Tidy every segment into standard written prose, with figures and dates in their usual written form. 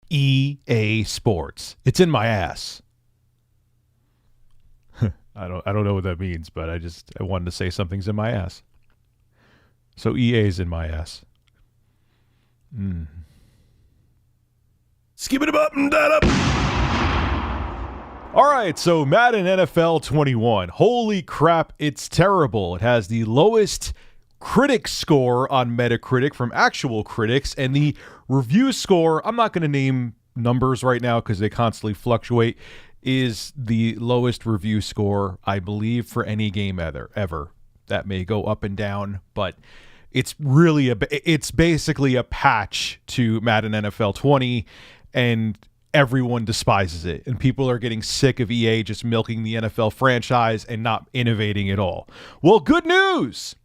EA Sports. It's in my ass. I don't know what that means, but I wanted to say something's in my ass. So EA's in my ass. Skip it up and that up. All right, so Madden NFL 21. Holy crap, it's terrible. It has the lowest critic score on Metacritic from actual critics, and the review score, I'm not going to name numbers right now because they constantly fluctuate, is the lowest review score, I believe, for any game ever. That may go up and down, but it's really it's basically a patch to Madden NFL 20, and everyone despises it. And people are getting sick of EA just milking the NFL franchise and not innovating at all. Well, good news!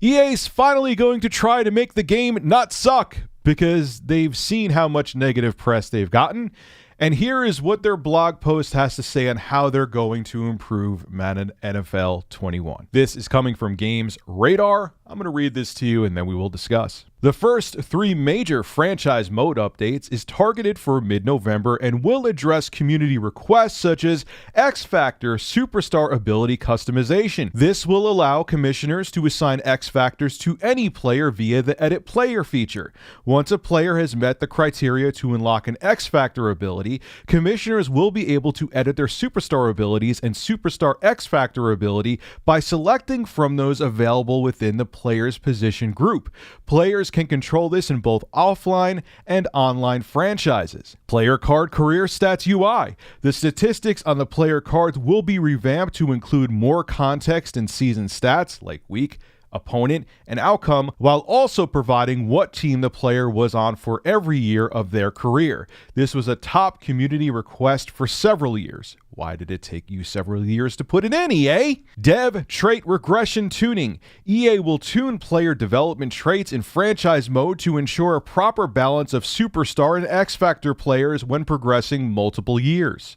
EA's finally going to try to make the game not suck because they've seen how much negative press they've gotten. And here is what their blog post has to say on how they're going to improve Madden NFL 21. This is coming from Games Radar. I'm going to read this to you and then we will discuss. The first 3 major franchise mode updates is targeted for mid-November and will address community requests such as X Factor Superstar ability customization. This will allow commissioners to assign X Factors to any player via the Edit Player feature. Once a player has met the criteria to unlock an X Factor ability, commissioners will be able to edit their Superstar abilities and Superstar X Factor ability by selecting from those available within the player's position group. Players can control this in both offline and online franchises. Player card career stats UI. The statistics on the player cards will be revamped to include more context and season stats like week, opponent, and outcome, while also providing what team the player was on for every year of their career. This was a top community request for several years. Why did it take you several years to put it in, EA? Dev trait regression tuning. EA will tune player development traits in franchise mode to ensure a proper balance of superstar and X Factor players when progressing multiple years.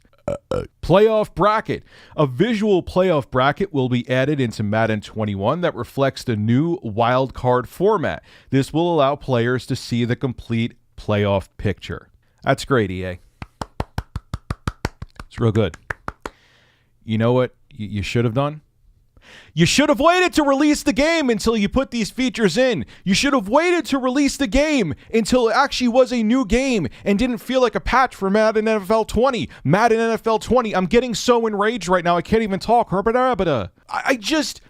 Playoff bracket. A visual playoff bracket will be added into Madden 21 that reflects the new wild card format. This will allow players to see the complete playoff picture. That's great, EA. It's real good. You know what you should have done? You should have waited to release the game until you put these features in. You should have waited to release the game until it actually was a new game and didn't feel like a patch for Madden NFL 20. Madden NFL 20. I'm getting so enraged right now I can't even talk. I just...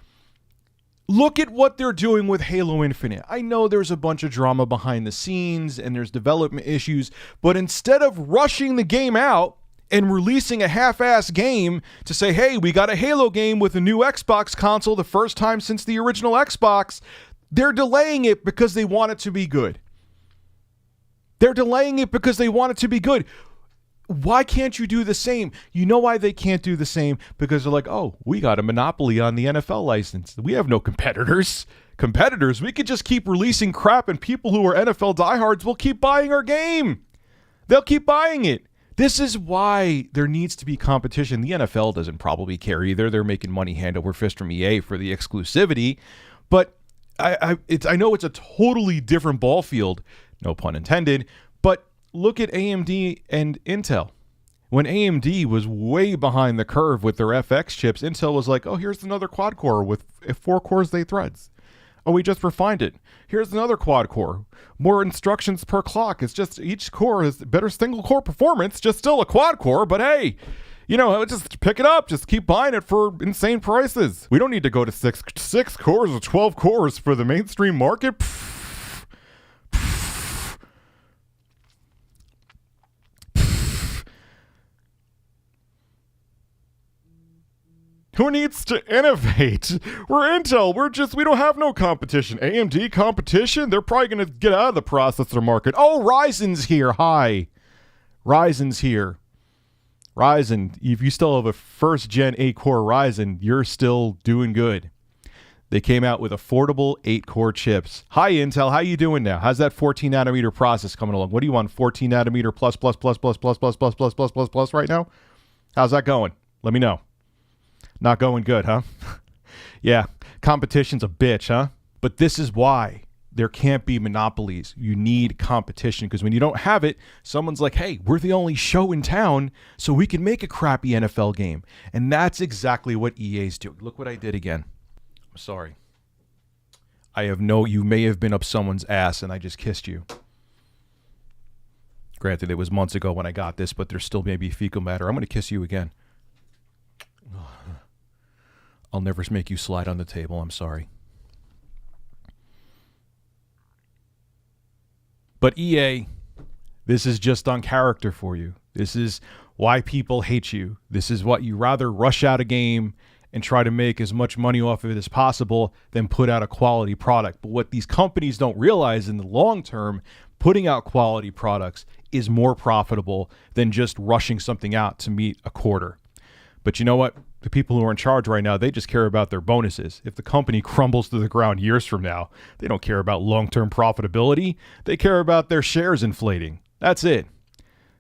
Look at what they're doing with Halo Infinite. I know there's a bunch of drama behind the scenes and there's development issues, but instead of rushing the game out and releasing a half-ass game to say, hey, we got a Halo game with a new Xbox console the first time since the original Xbox, they're delaying it because they want it to be good. They're delaying it because they want it to be good. Why can't you do the same? You know why they can't do the same? Because they're like, oh, we got a monopoly on the NFL license. We have no competitors. We could just keep releasing crap and people who are NFL diehards will keep buying our game. They'll keep buying it. This is why there needs to be competition. The NFL doesn't probably care either. They're making money hand over fist from EA for the exclusivity. But I know it's a totally different ball field, no pun intended, but look at AMD and Intel. When AMD was way behind the curve with their FX chips, Intel was like, oh, here's another quad core with 4 cores, 8 threads. Oh, we just refined it. Here's another quad core. More instructions per clock. It's just each core is better single core performance, just still a quad core, but hey, you know, just pick it up. Just keep buying it for insane prices. We don't need to go to 6 cores or 12 cores for the mainstream market. Who needs to innovate? We're Intel. We don't have no competition. AMD competition? They're probably going to get out of the processor market. Oh, Ryzen's here. Hi. Ryzen's here. Ryzen, if you still have a first gen 8-core Ryzen, you're still doing good. They came out with affordable 8-core chips. Hi, Intel. How you doing now? How's that 14 nanometer process coming along? What do you want? 14 nanometer plus right now? How's that going? Let me know. Not going good, huh? Yeah, competition's a bitch, huh? But this is why There can't be monopolies. You need competition, because when you don't have it, someone's like, hey, we're the only show in town, so we can make a crappy NFL game. And that's exactly what EA's doing. Look what I did again. I'm sorry. You may have been up someone's ass and I just kissed you. Granted, it was months ago when I got this, but there's still maybe fecal matter. I'm going to kiss you again. I'll never make you slide on the table. I'm sorry. But EA, this is just on character for you. This is why people hate you. This is what you rather rush out a game and try to make as much money off of it as possible than put out a quality product. But what these companies don't realize in the long term, putting out quality products is more profitable than just rushing something out to meet a quarter. But you know what? The people who are in charge right now, they just care about their bonuses. If the company crumbles to the ground years from now, they don't care about long-term profitability. They care about their shares inflating. That's it.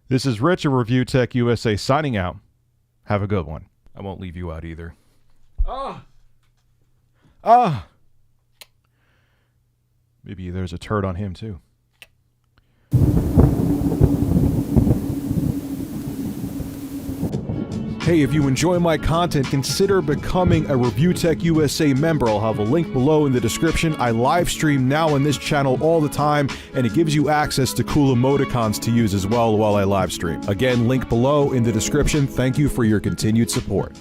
This is Rich of Review Tech USA signing out. Have a good one. I won't leave you out either. Maybe there's a turd on him too. Hey, if you enjoy my content, consider becoming a Review Tech USA member. I'll have a link below in the description. I live stream now on this channel all the time, and it gives you access to cool emoticons to use as well while I live stream. Again, link below in the description. Thank you for your continued support.